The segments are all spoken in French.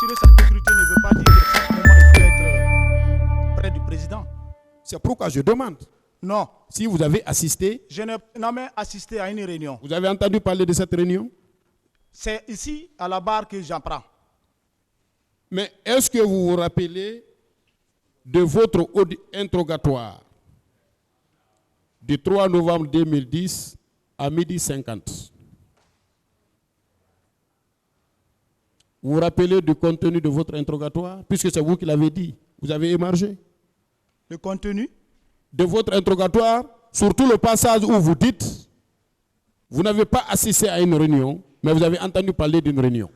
assurer sa sécurité ne veut pas dire que chaque moment il faut être près du président. C'est pourquoi je demande. Non. Si vous avez assisté. Je n'ai jamais assisté à une réunion. Vous avez entendu parler de cette réunion? C'est ici, à la barre, que j'en prends. Mais est-ce que vous vous rappelez de votre interrogatoire du 3 novembre 2010 à 12h50? Vous vous rappelez du contenu de votre interrogatoire, puisque c'est vous qui l'avez dit, vous avez émargé. Le contenu de votre interrogatoire, surtout le passage où vous dites, vous n'avez pas assisté à une réunion, mais vous avez entendu parler d'une réunion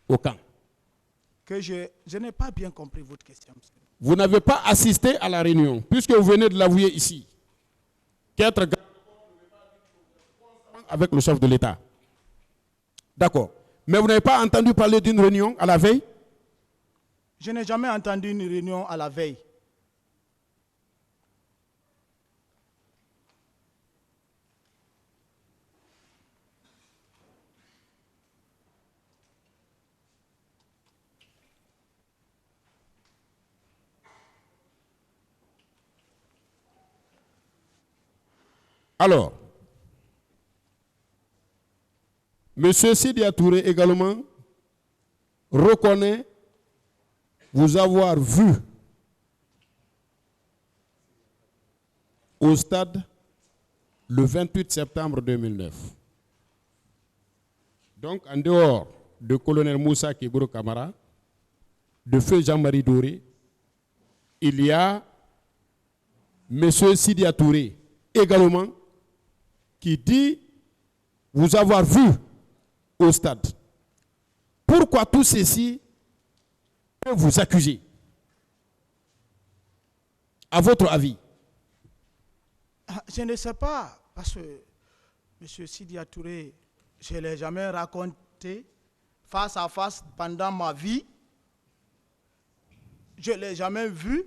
au camp. Que je n'ai pas bien compris votre question. Vous n'avez pas assisté à la réunion, puisque vous venez de l'avouer ici. Qu'être avec le chef de l'État. D'accord. Mais vous n'avez pas entendu parler d'une réunion à la veille? Je n'ai jamais entendu une réunion à la veille. Alors, M. Sidya Touré également reconnaît vous avoir vu au stade le 28 septembre 2009. Donc, en dehors de colonel Moussa Kiboro Kamara, de feu Jean-Marie Doré, il y a M. Sidya Touré également qui dit vous avoir vu au stade. Pourquoi tout ceci peut vous accuser? À votre avis? Je ne sais pas, parce que M. Sidya Touré, je ne l'ai jamais raconté face à face pendant ma vie. Je ne l'ai jamais vu.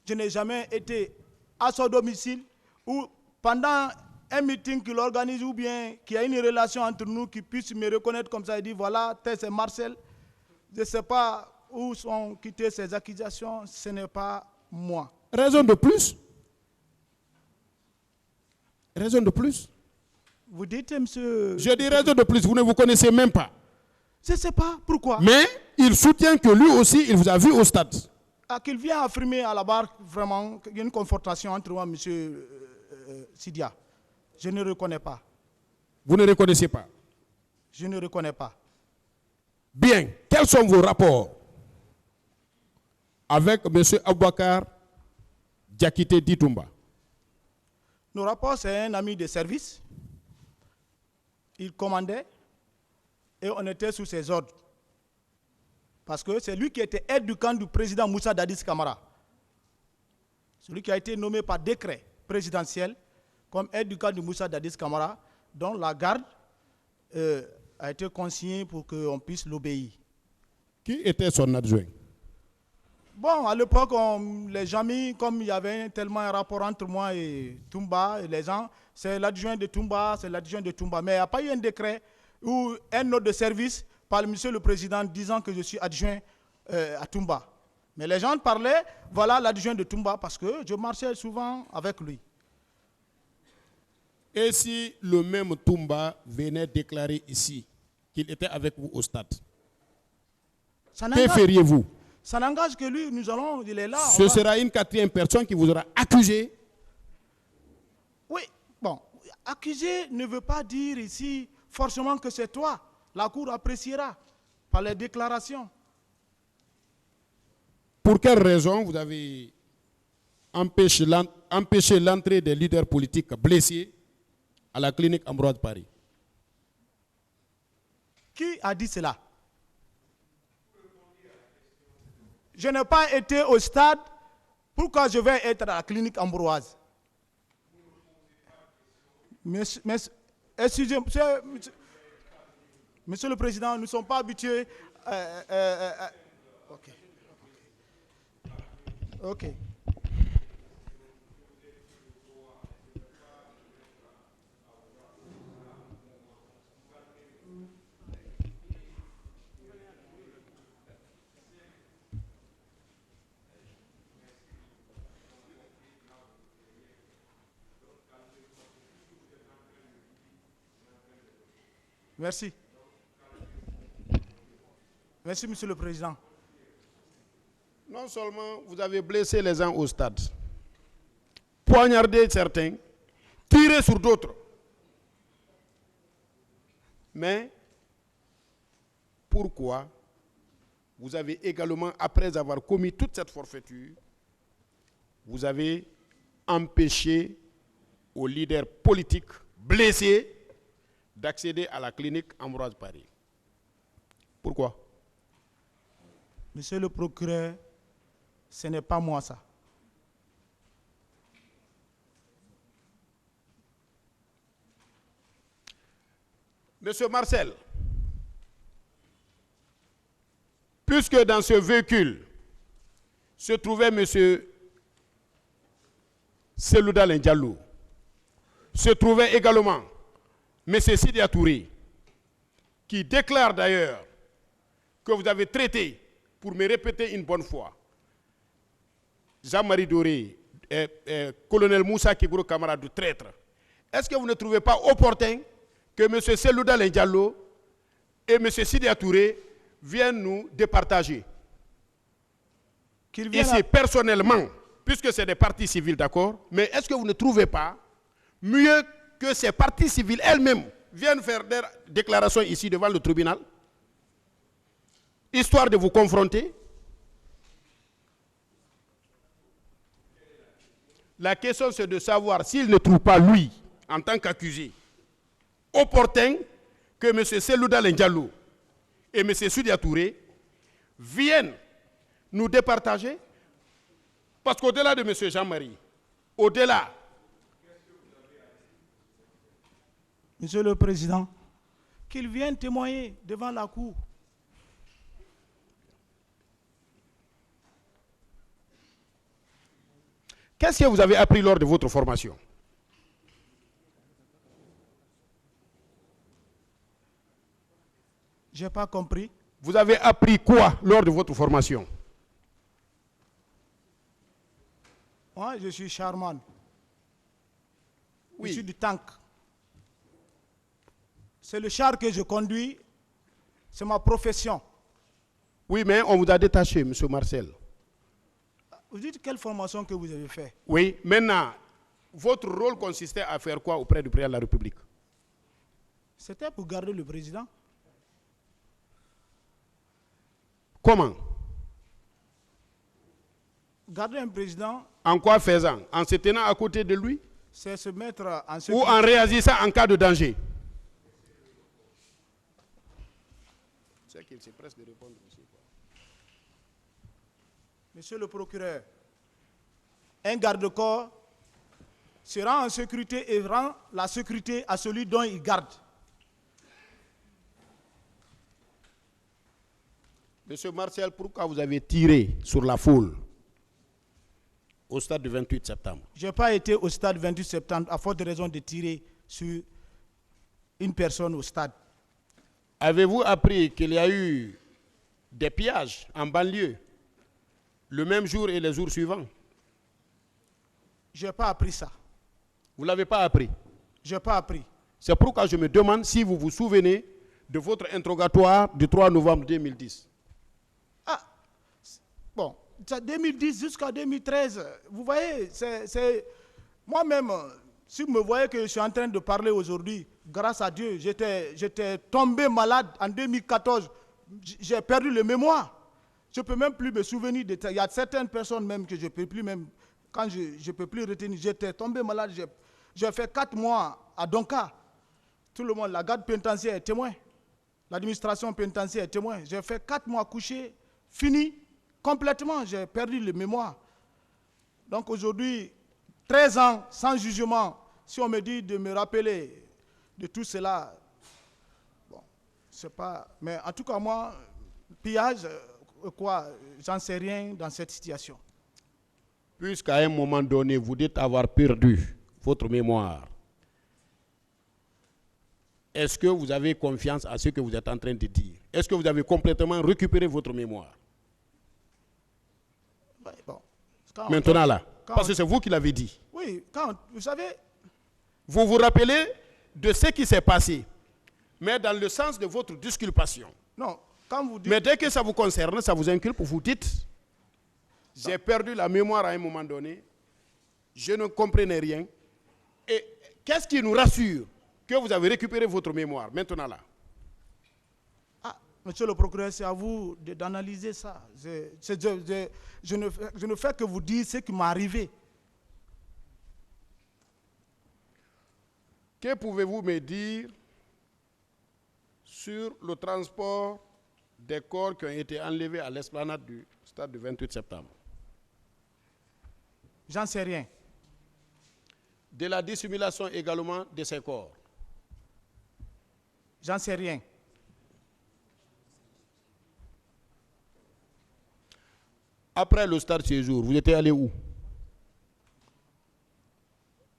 Je n'ai jamais été à son domicile ou pendant un meeting qu'il organise ou bien qu'il y a une relation entre nous qui puisse me reconnaître comme ça et dire voilà, c'est Marcel. Je ne sais pas où sont quittées ces accusations, ce n'est pas moi. Raison de plus? Raison de plus? Vous dites, monsieur... Je dis raison de plus, vous ne vous connaissez même pas. Je ne sais pas pourquoi. Mais il soutient que lui aussi, il vous a vu au stade. Ah, qu'il vient affirmer à la barre vraiment qu'il y a une confrontation entre moi et monsieur Sidya. Je ne reconnais pas. Vous ne reconnaissez pas? Je ne reconnais pas. Bien. Quels sont vos rapports avec M. Aboubakar Diakité Ditumba? Nos rapports, c'est un ami de service. Il commandait et on était sous ses ordres. Parce que c'est lui qui était aide du camp du président Moussa Dadis Camara. Celui qui a été nommé par décret présidentiel comme aide du camp de Moussa Dadis Camara, dont la garde a été consignée pour qu'on puisse l'obéir. Qui était son adjoint? Bon, à l'époque, les gens, comme il y avait tellement un rapport entre moi et Toumba, et les gens, c'est l'adjoint de Toumba, c'est l'adjoint de Toumba. Mais il n'y a pas eu un décret ou un note de service par monsieur le président disant que je suis adjoint à Toumba. Mais les gens parlaient, voilà l'adjoint de Toumba, parce que je marchais souvent avec lui. Et si le même Toumba venait déclarer ici qu'il était avec vous au stade, que feriez-vous? Ça n'engage que lui, il est là. Ce sera une quatrième personne qui vous aura accusé. Oui, bon, accuser ne veut pas dire ici forcément que c'est toi. La Cour appréciera par les déclarations. Pour quelle raison vous avez empêché l'entrée des leaders politiques blessés à la clinique Ambroise Paris? Qui a dit cela? Je n'ai pas été au stade. Pourquoi je vais être à la clinique Ambroise? Excusez-moi, Monsieur le Président, nous ne sommes pas habitués. Ok. Merci. Merci, Monsieur le Président. Non seulement vous avez blessé les uns au stade, poignardé certains, tiré sur d'autres, mais pourquoi vous avez également, après avoir commis toute cette forfaiture, vous avez empêché aux leaders politiques blessés d'accéder à la clinique Ambroise Paré? Pourquoi? Monsieur le procureur, ce n'est pas moi ça. Monsieur Marcel, puisque dans ce véhicule se trouvait monsieur Selouda Diallo, se trouvait également monsieur Sidia Touré, qui déclare d'ailleurs que vous avez traité, pour me répéter une bonne fois, Jean-Marie Doré, colonel Moussa Kiburo Kamara de traître. Est-ce que vous ne trouvez pas opportun que M. Selouda Diallo et M. Sidia Touré viennent nous départager? Ici, personnellement, puisque c'est des parties civiles, d'accord, mais est-ce que vous ne trouvez pas mieux que ces parties civiles elles-mêmes viennent faire des déclarations ici devant le tribunal, histoire de vous confronter? La question, c'est de savoir s'il ne trouve pas, lui, en tant qu'accusé, opportun que M. Selouda Diallo et M. Sidia Touré viennent nous départager. Parce qu'au-delà de M. Jean-Marie, au-delà... Monsieur le Président, qu'il vienne témoigner devant la Cour. Qu'est-ce que vous avez appris lors de votre formation? Je n'ai pas compris. Vous avez appris quoi lors de votre formation? Moi, je suis Charman. Oui. Je suis du tank. C'est le char que je conduis. C'est ma profession. Oui, mais on vous a détaché, M. Marcel. Vous dites quelle formation que vous avez fait? Oui, maintenant, votre rôle consistait à faire quoi auprès du président de la République? C'était pour garder le président. Comment? Garder un président, En quoi faisant? En se tenant à côté de lui? c'est se mettre en Ou sécurité. en réagissant en cas de danger? C'est qu'il s'empresse de répondre aussi. Monsieur le procureur, un garde-corps se rend en sécurité et rend la sécurité à celui dont il garde. Monsieur Marcel, pourquoi vous avez tiré sur la foule au stade du 28 septembre? Je n'ai pas été au stade 28 septembre à forte raison de tirer sur une personne au stade. Avez-vous appris qu'il y a eu des pillages en banlieue le même jour et les jours suivants? Je n'ai pas appris ça. Vous ne l'avez pas appris? Je n'ai pas appris. C'est pourquoi je me demande si vous vous souvenez de votre interrogatoire du 3 novembre 2010. Ah, bon, 2010 jusqu'à 2013, vous voyez, c'est moi-même, si vous me voyez que je suis en train de parler aujourd'hui, grâce à Dieu, j'étais tombé malade en 2014, j'ai perdu le mémoire. Je ne peux même plus me souvenir de ça. Il y a certaines personnes même que je ne peux plus même, quand je ne peux plus retenir, j'étais tombé malade, j'ai fait 4 mois à Donka. Tout le monde, la garde pénitentiaire est témoin. L'administration pénitentiaire est témoin. J'ai fait 4 mois couché, fini, complètement, j'ai perdu le mémoire. Donc aujourd'hui, 13 ans sans jugement, si on me dit de me rappeler de tout cela, bon, c'est pas... Mais en tout cas, moi, pillage, quoi, j'en sais rien dans cette situation. Puisqu'à un moment donné, vous dites avoir perdu votre mémoire, est-ce que vous avez confiance à ce que vous êtes en train de dire? Est-ce que vous avez complètement récupéré votre mémoire? Ouais, bon, maintenant là, parce que c'est vous qui l'avez dit. Oui, vous savez... Vous vous rappelez de ce qui s'est passé. mais dans le sens de votre disculpation. Non, quand vous dites... Mais dès que ça vous concerne, ça vous inculpe, vous dites, j'ai perdu la mémoire à un moment donné, je ne comprenais rien. Et qu'est-ce qui nous rassure que vous avez récupéré votre mémoire maintenant là? Ah, monsieur le procureur, c'est à vous d'analyser ça. Je ne fais que vous dire ce qui m'est arrivé. Que pouvez-vous me dire sur le transport des corps qui ont été enlevés à l'esplanade du stade du 28 septembre? J'en sais rien. De la dissimulation également de ces corps? J'en sais rien. Après le stade séjour, vous étiez allé où?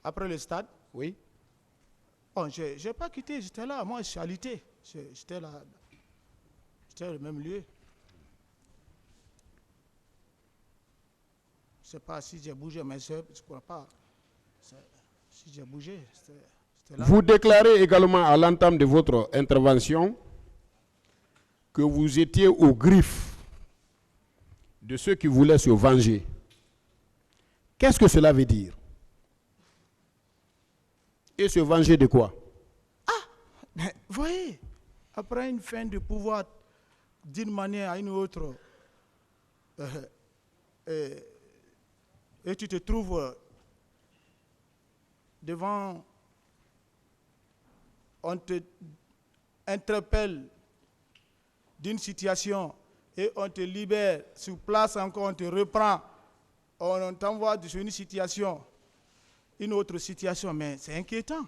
Après le stade? Oui. Bon, je n'ai pas quitté, j'étais là. Moi, je suis alité. J'étais là. J'étais au même lieu. Je ne sais pas si j'ai bougé, mais je ne crois pas. Si j'ai bougé, c'était là. Vous déclarez également à l'entame de votre intervention que vous étiez au griffe de ceux qui voulaient se venger. Qu'est-ce que cela veut dire? Et se venger de quoi? Ah, mais voyez, après une fin de pouvoir, d'une manière à une autre, et tu te trouves devant, on te interpelle d'une situation et on te libère, sur place encore, on te reprend, on t'envoie sur une situation, une autre situation, mais c'est inquiétant.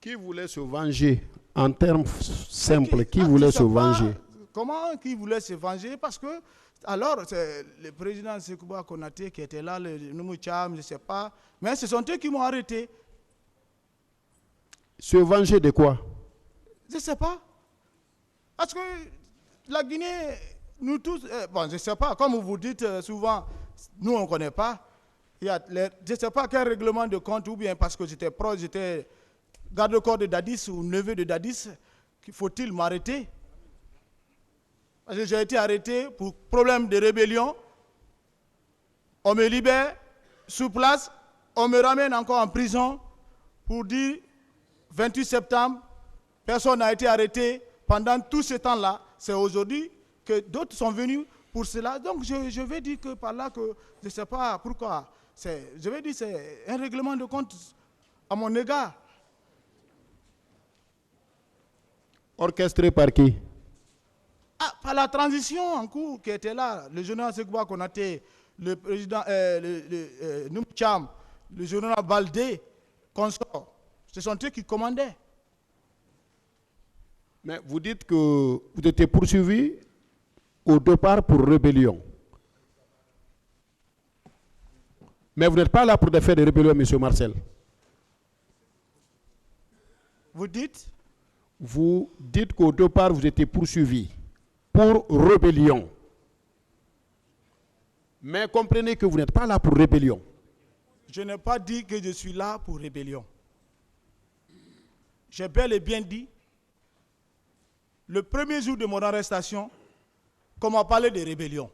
Qui voulait se venger? En termes simples, qui voulait se venger? Comment qui voulait se venger? Parce que, alors, c'est le président Sekouba Konaté qui était là, le Noumoucham, je ne sais pas, mais ce sont eux qui m'ont arrêté. Se venger de quoi? Je ne sais pas. Parce que la Guinée, nous tous, bon, je ne sais pas, comme vous dites souvent, nous on ne connaît pas. Je ne sais pas quel règlement de compte, ou bien parce que j'étais proche, j'étais garde-corps de Dadis ou neveu de Dadis, faut-il m'arrêter? Parce que j'ai été arrêté pour problème de rébellion. On me libère sur place, on me ramène encore en prison pour dire 28 septembre, personne n'a été arrêté pendant tout ce temps-là. C'est aujourd'hui que d'autres sont venus pour cela. Donc je vais dire que par là que je ne sais pas pourquoi. Je vais dire que c'est un règlement de compte à mon égard. Orchestré par qui? Ah, par la transition en cours qui était là, le général Sekouba Konaté, le président Noumcham, le général Baldé, consort. Ce sont eux qui commandaient. Mais vous dites que vous étiez poursuivi au départ pour rébellion. Mais vous n'êtes pas là pour des faits de rébellion, M. Marcel. Vous dites? Vous dites qu'au départ, vous étiez poursuivi pour rébellion. Mais comprenez que vous n'êtes pas là pour rébellion. Je n'ai pas dit que je suis là pour rébellion. J'ai bel et bien dit, le premier jour de mon arrestation, qu'on m'a parlé de rébellion.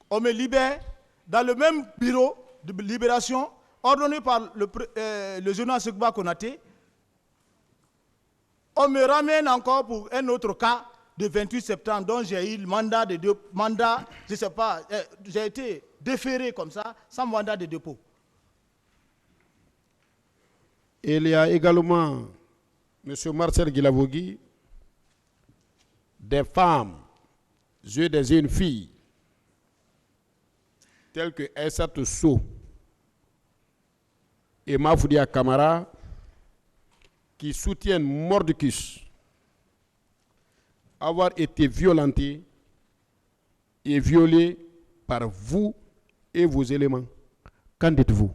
On me libère dans le même bureau de libération ordonné par le général Sekouba Konaté. On me ramène encore pour un autre cas de 28 septembre dont j'ai eu le mandat je ne sais pas, j'ai été déféré comme ça, sans mandat de dépôt. Il y a également, M. Marcel Guilavogui, des femmes et des jeunes filles, telles que Aïssatou Sow et Mafoudia Kamara, qui soutiennent Mordicus avoir été violentés et violés par vous et vos éléments. Qu'en dites-vous?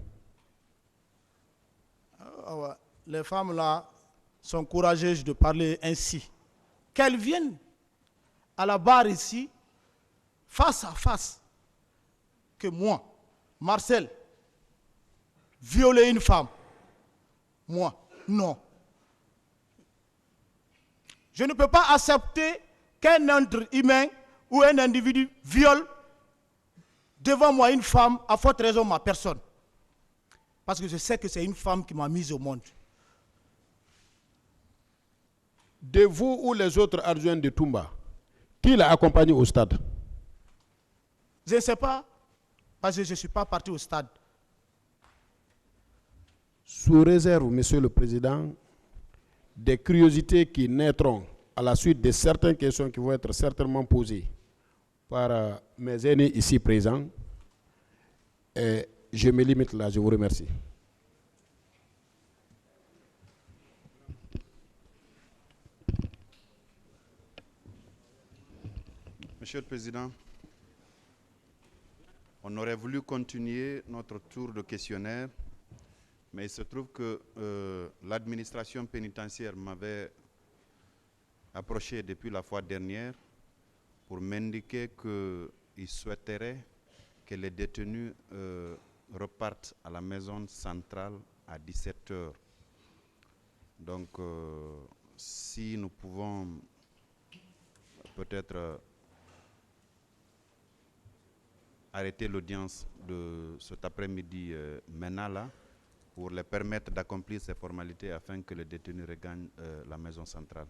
Les femmes là sont courageuses de parler ainsi. Qu'elles viennent à la barre ici, face à face, que moi, Marcel, violer une femme, moi, Non. Je ne peux pas accepter qu'un être humain ou un individu viole devant moi une femme, à forte raison ma personne. Parce que je sais que c'est une femme qui m'a mise au monde. De vous ou les autres adjoints de Toumba, qui l'a accompagné au stade? Je ne sais pas, parce que je ne suis pas parti au stade. Sous réserve, Monsieur le Président, des curiosités qui naîtront à la suite de certaines questions qui vont être certainement posées par mes aînés ici présents, et je me limite là, je vous remercie. Monsieur le Président, on aurait voulu continuer notre tour de questionnaire, mais il se trouve que l'administration pénitentiaire m'avait approché depuis la fois dernière pour m'indiquer qu'il souhaiterait que les détenus repartent à la maison centrale à 17 h. Donc, si nous pouvons peut-être arrêter l'audience de cet après-midi maintenant là, pour les permettre d'accomplir ces formalités afin que les détenus regagnent la maison centrale.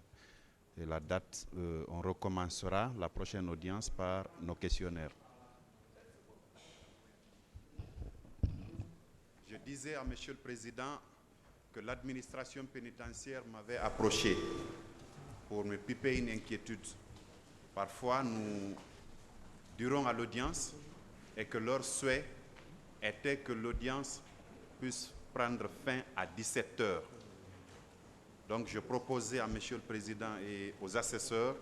Et la date, on recommencera la prochaine audience par nos questionnaires. Je disais à Monsieur le Président que l'administration pénitentiaire m'avait approché pour me piper une inquiétude. Parfois, nous dirons à l'audience et que leur souhait était que l'audience puisse prendre fin à 17 h. Donc je proposais à Monsieur le Président et aux assesseurs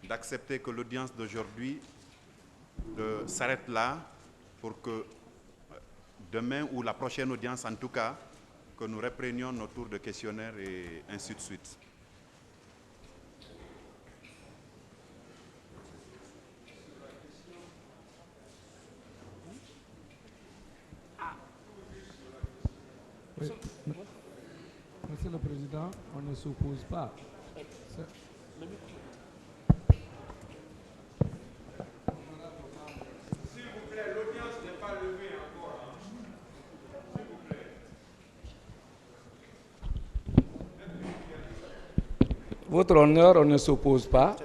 d'accepter que l'audience d'aujourd'hui s'arrête là pour que demain ou la prochaine audience en tout cas, que nous reprenions nos tours de questionnaire et ainsi de suite. Oui. Monsieur le Président, on ne s'oppose pas. S'il vous plaît, l'audience n'est pas levée encore. S'il vous plaît. Votre honneur, on ne s'oppose pas,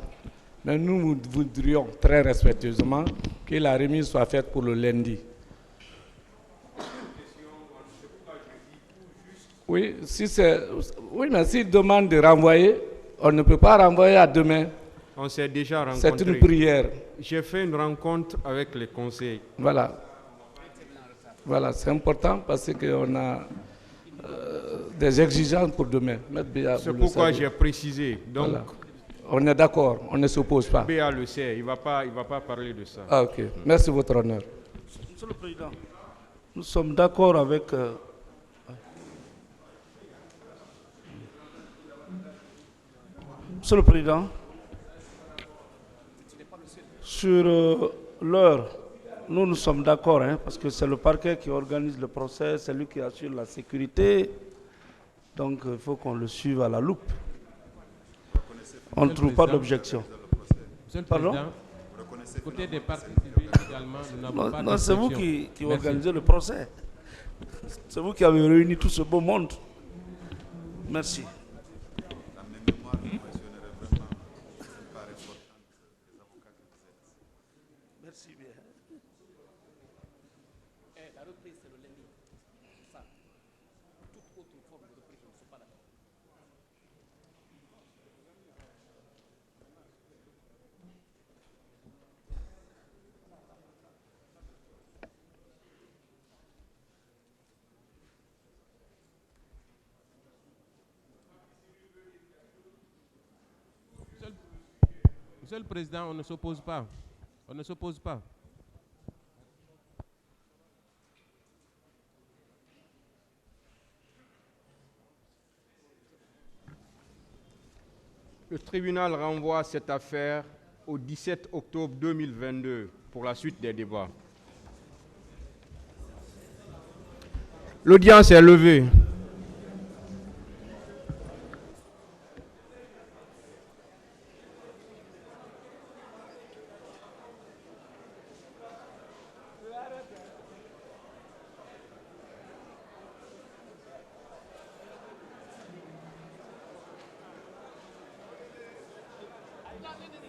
mais nous voudrions très respectueusement que la remise soit faite pour le lundi. Oui, mais s'il demande de renvoyer, on ne peut pas renvoyer à demain. On s'est déjà rencontrés. C'est une prière. J'ai fait une rencontre avec les conseils. Voilà. Voilà, c'est important parce qu'on a des exigences pour demain. C'est pourquoi j'ai précisé. Donc, voilà. On est d'accord, on ne s'oppose pas. BA le sait, il ne va pas parler de ça. Ah, ok. Merci, votre honneur. Monsieur le Président, nous sommes d'accord avec... Monsieur le Président, sur l'heure, nous sommes d'accord, parce que c'est le parquet qui organise le procès, c'est lui qui assure la sécurité, donc il faut qu'on le suive à la loupe. On ne trouve pas d'objection. Monsieur le Pardon? Président, côté des parties civiles également, nous n'avons pas Non, c'est vous d'objection. qui organisez le procès. C'est vous qui avez réuni tout ce beau monde. Merci. Merci bien. La reprise, c'est le lundi. C'est ça. Toute autre forme de reprise, je ne suis pas d'accord. Monsieur le Président, on ne s'oppose pas. On ne s'oppose pas. Le tribunal renvoie cette affaire au 17 octobre 2022 pour la suite des débats. L'audience est levée. la